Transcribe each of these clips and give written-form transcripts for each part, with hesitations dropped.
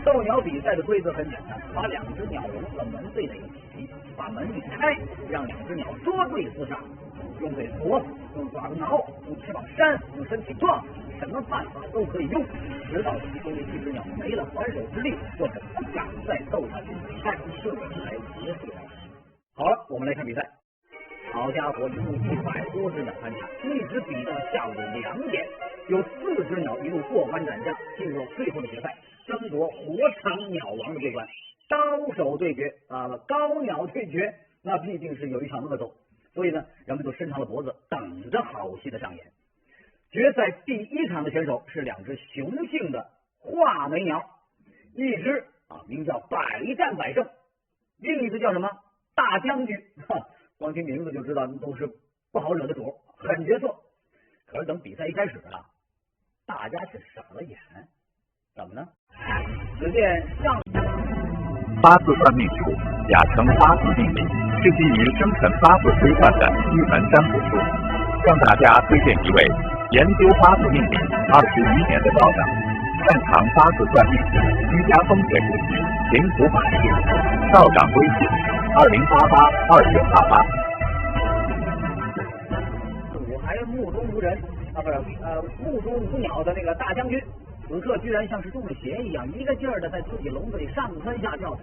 斗鸟比赛的规则很简单，把两只鸟笼子门对在一起，把门一开，让两只鸟捉对厮杀，用嘴啄，用爪子挠，用翅膀扇，用身体撞，什么办法都可以用，直到其中的一只鸟没了还手之力，或者不敢再斗下去，按顺序来结束了。好了，我们来看比赛。好家伙，一共100多只鸟参加，一直比到下午的2点，有4只鸟一路过关斩将，进入了最后的决赛，争夺活场鸟王的桂冠。高手对决高鸟对决，那必定是有一场恶斗，所以呢，人们都伸长了脖子，等着好戏的上演。决赛第1场的选手是2只雄性的画眉鸟，一只名叫百战百胜，另一只叫什么大将军，光听名字就知道都是不好惹的主，狠角色。可是等比赛一开始大家却傻了眼，怎么呢？只见上八字算命术，雅称八字命理，是基于生辰八字推算的一门占卜术。向大家推荐一位研究八字命理21年的道长，擅长八字算命，居家风水布局，灵符法术。道长微信20882988。还目中无人目中无鸟的那个大将军，此刻居然像是中了邪一样，一个劲儿的在自己笼子里上蹿下跳，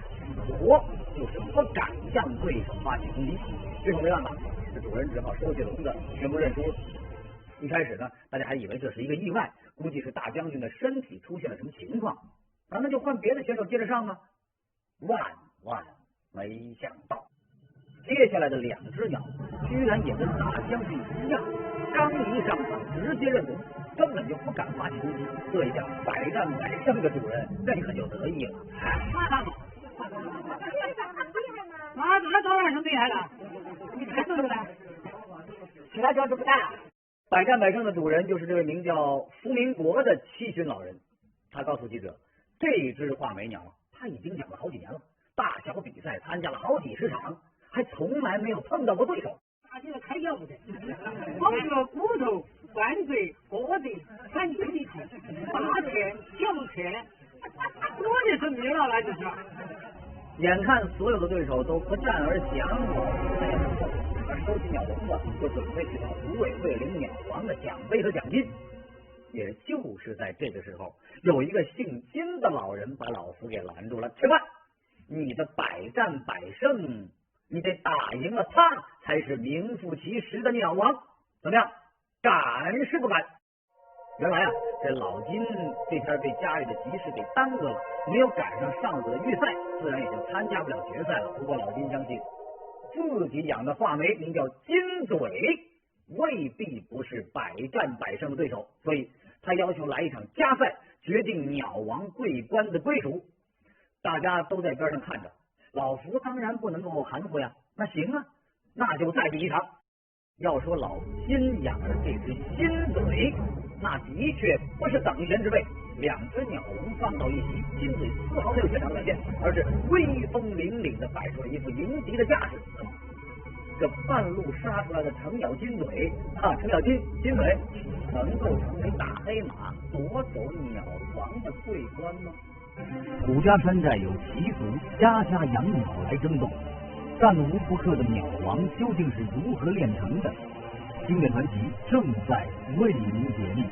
死活就是不敢向对手发起攻击。最后没办法，这主人只好收起笼子，全部认输。一开始呢，大家还以为这是一个意外，估计是大将军的身体出现了什么情况，那就换别的选手接着上啊。万万没想到，接下来的2只鸟居然也跟大将军一样，刚一上场直接认怂，根本就不敢发起攻击。这一下百战百胜的主人那可就得意了。那当然是厉害了，你看对不对？其他就是不干了。百战百胜的主人就是这位名叫福民国的七旬老人，他告诉记者，这只画眉鸟他已经养了好几年了，大小比赛参加了好几十场，还从来没有碰到过对手。他这个太了不得，光学骨头、灌醉、锅子、反击力、八拳、9拳，我的是没了，那就是。眼看所有的对手都不战而降，收起鸟笼子，就准备去找组委会领鸟王的奖杯和奖金。也就是在这个时候，有一个姓金的老人把老福给拦住了。吃饭，你的百战百胜，你得打赢了他，才是名副其实的鸟王。怎么样，敢是不敢？原来这老金这天被家里的急事给耽搁了，没有赶上上次的预赛，自然也就参加不了决赛了。不过老金相信自己养的画眉名叫金嘴，未必不是百战百胜的对手，所以他要求来一场加赛，决定鸟王桂冠的归属。大家都在边上看着，老福当然不能够含糊呀。那行啊，那就再比一场。要说老金养的这只金嘴，那的确不是等闲之辈。2只鸟笼放到一起，金嘴丝毫没有怯场的表现，而是威风凛凛的摆出了一副迎敌的架势。这半路杀出来的程咬金嘴程咬金嘴能够成为大黑马，夺走鸟王的桂冠吗？虎家山寨有奇族家家养鸟来争斗，战无不克的鸟王究竟是如何炼成的？星月传奇正在为您解密。